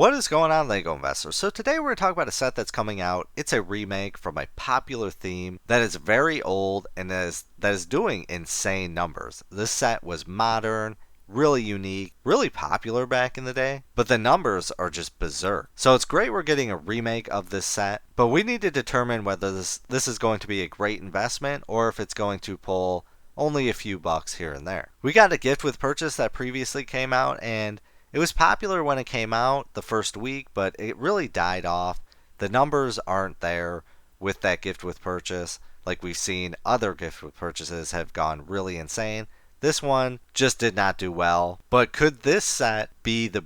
What is going on, LEGO investors? So today we're going to talk about a set that's coming out. It's a remake from a popular theme that is very old and that is doing insane numbers. This set was modern, really unique, really popular back in the day, but the numbers are just berserk. So it's great we're getting a remake of this set, but we need to determine whether this is going to be a great investment or if it's going to pull only a few bucks here and there. We got a gift with purchase that previously came out, and it was popular when it came out the first week, but it really died off. The numbers aren't there with that gift with purchase. Like we've seen other gift with purchases have gone really insane. This one just did not do well. But could this set be the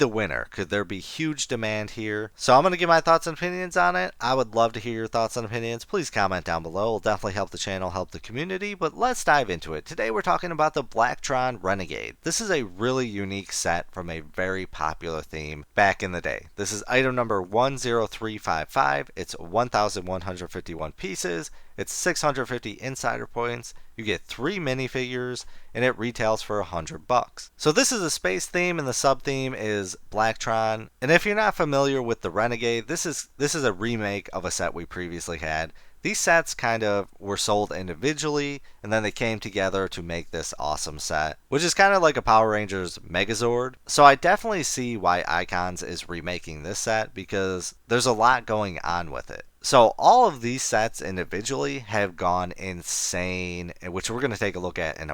winner? Could there be huge demand here? So I'm going to give my thoughts and opinions on it. I would love to hear your thoughts and opinions. Please comment down below. It'll definitely help the channel, help the community. But let's dive into it. Today we're talking about the Blacktron Renegade. This is a really unique set from a very popular theme back in the day. This is item number 10355. It's 1,151 pieces. It's 650 insider points. You get 3 minifigures, and it retails for $100. So this is a space theme, and the sub theme is Blacktron. And if you're not familiar with the Renegade, this is a remake of a set we previously had. These sets kind of were sold individually, and then they came together to make this awesome set, which is kind of like a Power Rangers Megazord. So I definitely see why Icons is remaking this set, because there's a lot going on with it. So all of these sets individually have gone insane, which we're going to take a look at in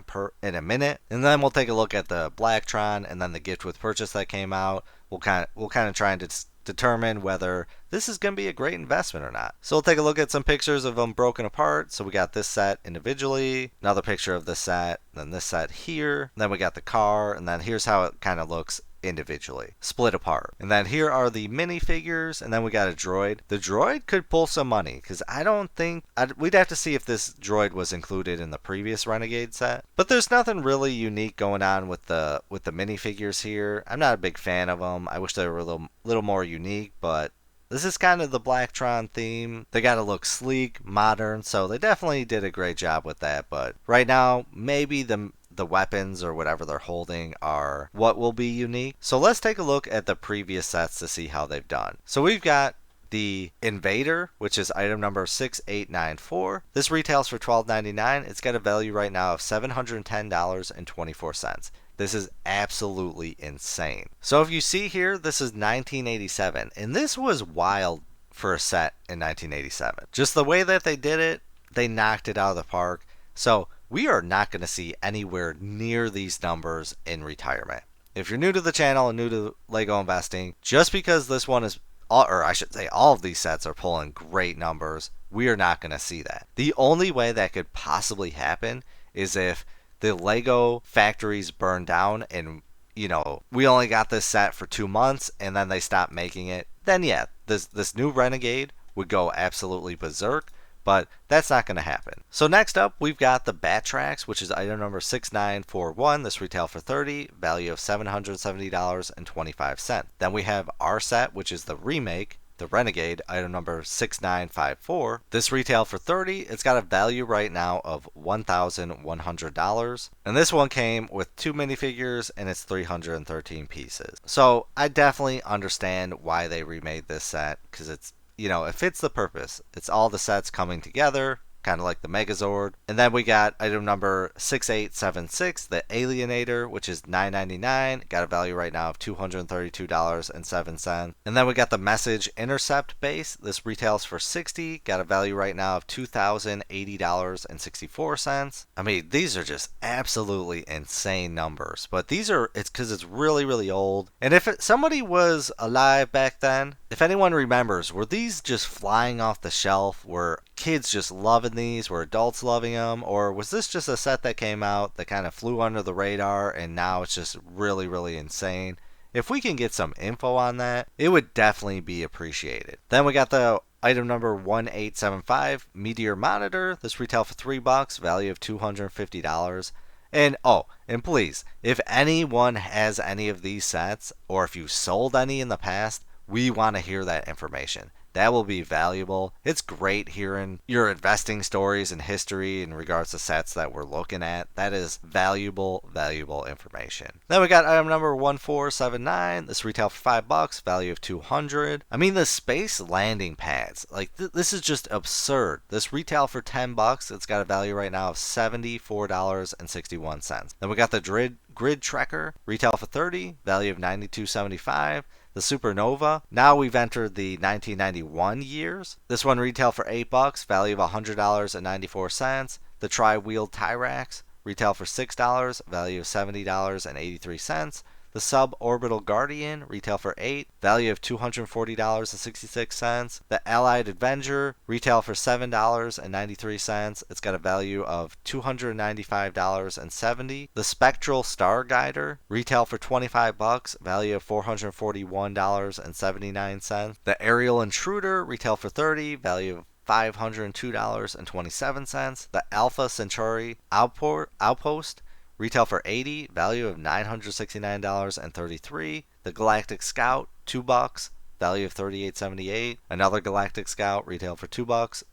a minute, and then we'll take a look at the Blacktron and then the gift with purchase that came out. We'll kind of try and determine whether this is going to be a great investment or not. So we'll take a look at some pictures of them broken apart. So we got this set individually, another picture of this set, then this set here, then we got the car, and then here's how it kind of looks individually, split apart. And then here are the minifigures, and then we got a droid. The droid could pull some money, because I don't think, we'd have to see if this droid was included in the previous Renegade set. But there's nothing really unique going on with the minifigures here. I'm not a big fan of them. I wish they were a little more unique, but this is kind of the Blacktron theme. They got to look sleek, modern, so they definitely did a great job with that. But right now, maybe the weapons or whatever they're holding are what will be unique. So let's take a look at the previous sets to see how they've done. So we've got the Invader, which is item number 6894. This retails for $12.99. It's got a value right now of $710.24. This is absolutely insane. So if you see here, this is 1987, and this was wild for a set in 1987. Just the way that they did it, they knocked it out of the park. So we are not going to see anywhere near these numbers in retirement. If you're new to the channel and new to LEGO investing, just because this one is, or I should say all of these sets are pulling great numbers, we are not going to see that. The only way that could possibly happen is if the LEGO factories burn down and, you know, we only got this set for 2 months and then they stop making it. Then yeah, this new Renegade would go absolutely berserk. But that's not going to happen. So next up, we've got the Battrax, which is item number 6941. This retail for $30, value of $770.25. Then we have our set, which is the remake, the Renegade, item number 6954. This retail for $30. It's got a value right now of $1,100. And this one came with 2 minifigures and it's 313 pieces. So I definitely understand why they remade this set, because it's, you know, it fits the purpose. It's all the sets coming together, kind of like the Megazord. And then we got item number 6876, the Alienator, which is $9.99. Got a value right now of $232.07. And then we got the Message Intercept base. This retails for $60. Got a value right now of $2,080.64. I mean, these are just absolutely insane numbers. But these are, it's because it's really, really old. And if somebody was alive back then, if anyone remembers, were these just flying off the shelf? Were kids just loving these? Were adults loving them? Or was this just a set that came out that kind of flew under the radar and now it's just really, really insane? If we can get some info on that, it would definitely be appreciated. Then we got the item number 1875, Meteor Monitor. This retail for $3, value of $250. And and please, if anyone has any of these sets, or if you sold any in the past, we want to hear that information. that will be valuable. It's great hearing your investing stories and history in regards to sets that we're looking at. That is valuable information. Then we got item number 1479. This retail for $5, value of 200. I mean, the space landing pads, like this is just absurd. This retail for $10. It's got a value right now of $74.61. Then we got the Grid Trekker, retail for $30, value of $92.75. The Supernova, now we've entered the 1991 years. This one retail for $8, value of $100.94. The Tri-Wheeled Tyrax, retail for $6, value of $70.83. The Suborbital Guardian, retail for $8, value of $240.66. The Allied Avenger, retail for $7.93. It's got a value of $295.70. The Spectral Star Guider, retail for $25, value of $441.79. The Aerial Intruder, retail for $30, value of $502.27. The Alpha Centauri Outpost, retail for $80, value of $969.33. The Galactic Scout, $2, value of $38.78. Another Galactic Scout, retail for $2,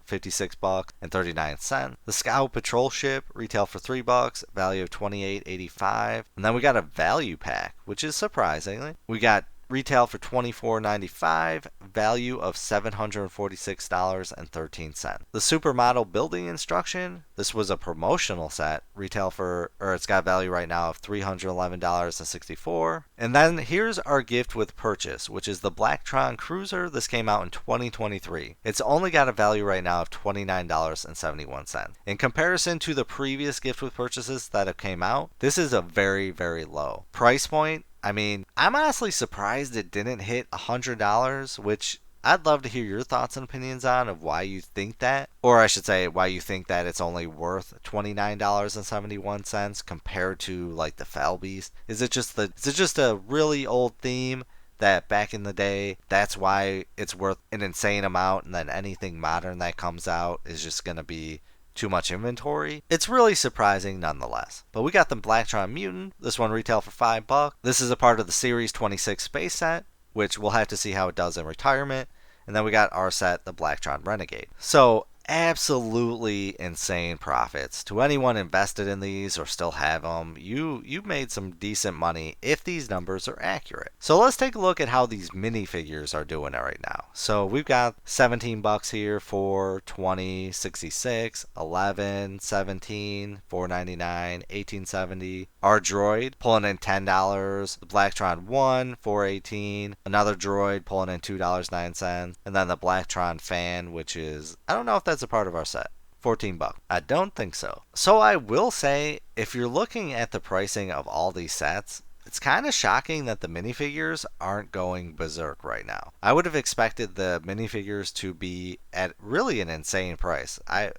$56.39. The Scout Patrol Ship, retail for $3, value of $28.85. And then we got a value pack, which is surprisingly. We got retail for $24.95, value of $746.13. The Supermodel Building Instruction, this was a promotional set, retail for, or it's got value right now of $311.64. And then here's our gift with purchase, which is the Blacktron Cruiser. This came out in 2023. It's only got a value right now of $29.71. In comparison to the previous gift with purchases that have came out, this is a very low price point. I mean, I'm honestly surprised it didn't hit $100, which I'd love to hear your thoughts and opinions on of why you think that. Or I should say, why you think that it's only worth $29.71 compared to like the Foul Beast. Is it just a really old theme that back in the day, that's why it's worth an insane amount, and then anything modern that comes out is just going to be too much inventory? It's really surprising nonetheless. But we got the Blacktron Mutant. This one retail for $5. This is a part of the Series 26 space set, which we'll have to see how it does in retirement. And then we got our set, the Blacktron Renegade. So absolutely insane profits to anyone invested in these or still have them. You made some decent money if these numbers are accurate. So let's take a look at how these minifigures are doing right now. So we've got $17 here, 4, 20, 66, 11, 17, 4.99, 18.70. Our droid pulling in $10. The Blacktron 1, 4.18. Another droid pulling in $2.09, and then the Blacktron fan, which is, I don't know if that's a part of our set. $14. I don't think so. So I will say, if you're looking at the pricing of all these sets, it's kind of shocking that the minifigures aren't going berserk right now. I would have expected the minifigures to be at really an insane price. At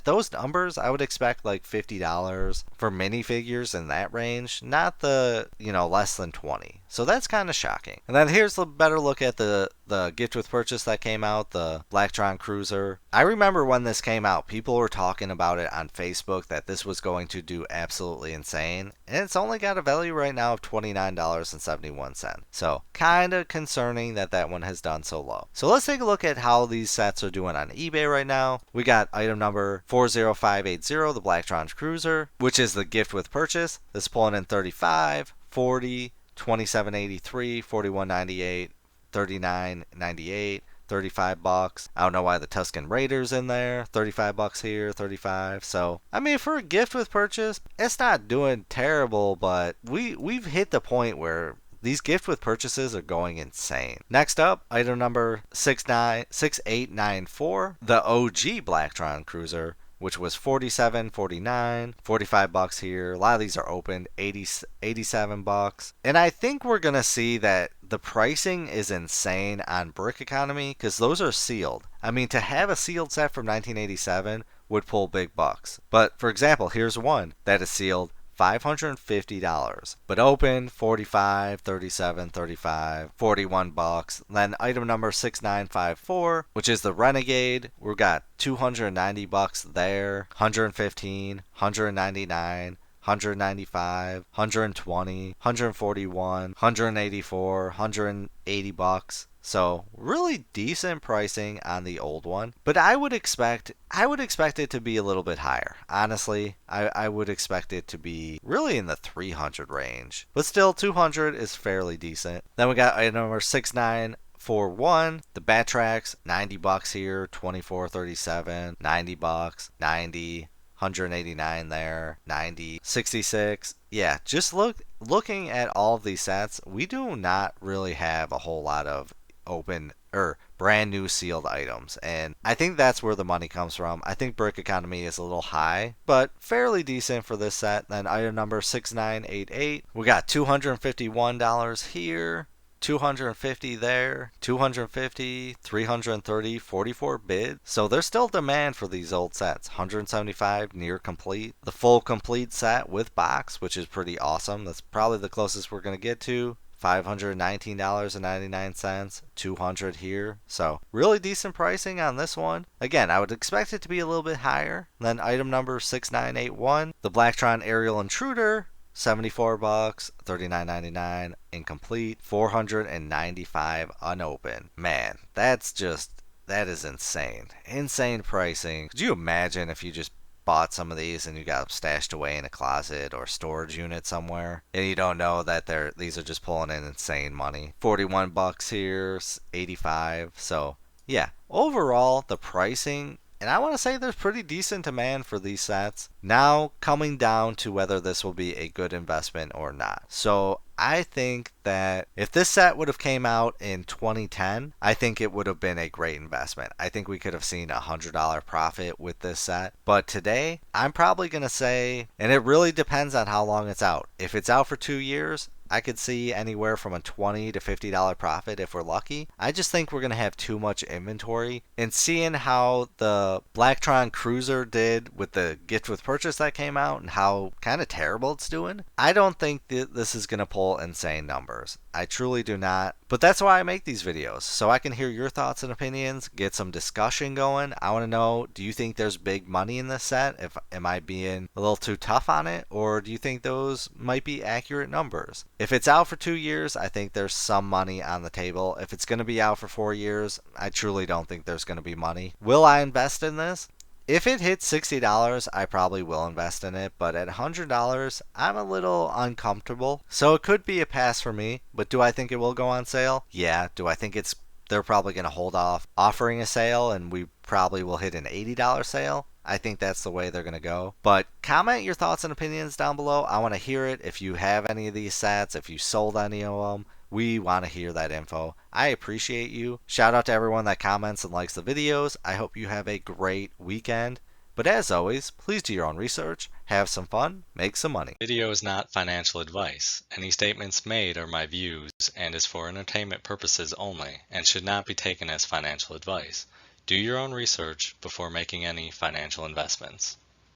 those numbers, I would expect like $50 for minifigures in that range, not the, less than 20. So that's kind of shocking. And then here's a better look at the gift with purchase that came out, the Blacktron Cruiser. I remember when this came out, people were talking about it on Facebook that this was going to do absolutely insane. And it's only got a value right now of $29.71. So kind of concerning that one has done so low. So let's take a look at how these sets are doing on eBay right now. We got item number 40580, the Blacktron Cruiser, which is the gift with purchase. This is pulling in 35, 40, 27.83, 41.98, 39.98, $35. I don't know why the Tusken Raider's in there. $35 here, 35. So I mean, for a gift with purchase, it's not doing terrible, but we've hit the point where these gift with purchases are going insane. Next up, item number 6894, the OG Blacktron Cruiser, which was $47.49, $45 here. A lot of these are opened, $87. And I think we're going to see that the pricing is insane on Brick Economy because those are sealed. I mean, to have a sealed set from 1987 would pull big bucks. But for example, here's one that is sealed, $550, but open $45, $37, $35, $41. Then item number 6954, which is the Renegade, we've got $290 there, $115, $199, 195, 120, 141, 184, 180 bucks. So really decent pricing on the old one, but I would expect it to be a little bit higher. Honestly, I would expect it to be really in the 300 range, but still 200 is fairly decent. Then we got item number 6941, the Batrax, 90 bucks here, 2437, 90 bucks, 90, 189 there, 90, 66. Yeah, just looking at all of these sets, we do not really have a whole lot of open or brand new sealed items, and I think that's where the money comes from. I think brick economy is a little high, but fairly decent for this set. Then item number 6988, we got $251 here, 250 there, 250, 330, 44 bid. So there's still demand for these old sets. 175 near complete. The full complete set with box, which is pretty awesome. That's probably the closest we're going to get to. $519.99, 200 here. So really decent pricing on this one. Again, I would expect it to be a little bit higher. Then item number 6981, the Blacktron Aerial Intruder, 74 bucks, 39.99 incomplete, 495 unopened. Man, that is insane. Insane pricing. Could you imagine if you just bought some of these and you got them stashed away in a closet or storage unit somewhere and you don't know that these are just pulling in insane money? 41 bucks here, 85. So yeah, overall the pricing, and I want to say there's pretty decent demand for these sets. Now coming down to whether this will be a good investment or not. So I think that if this set would have came out in 2010, I think it would have been a great investment. I think we could have seen a $100 profit with this set. But today, I'm probably going to say, and it really depends on how long it's out. If it's out for 2 years, I could see anywhere from a $20 to $50 profit if we're lucky. I just think we're going to have too much inventory. And seeing how the Blacktron Cruiser did with the gift with purchase that came out and how kind of terrible it's doing, I don't think that this is going to pull insane numbers. I truly do not. But that's why I make these videos, so I can hear your thoughts and opinions, get some discussion going. I want to know, do you think there's big money in this set? Am I being a little too tough on it? Or do you think those might be accurate numbers? If it's out for 2 years, I think there's some money on the table. If it's going to be out for 4 years, I truly don't think there's going to be money. Will I invest in this? If it hits $60, I probably will invest in it, but at $100, I'm a little uncomfortable. So it could be a pass for me, but do I think it will go on sale? Yeah. Do I think they're probably going to hold off offering a sale and we probably will hit an $80 sale? I think that's the way they're going to go. But comment your thoughts and opinions down below. I want to hear it. If you have any of these sets, if you sold any of them, we want to hear that info. I appreciate you. Shout out to everyone that comments and likes the videos. I hope you have a great weekend. But as always, please do your own research, have some fun, make some money. Video is not financial advice. Any statements made are my views and is for entertainment purposes only and should not be taken as financial advice. Do your own research before making any financial investments.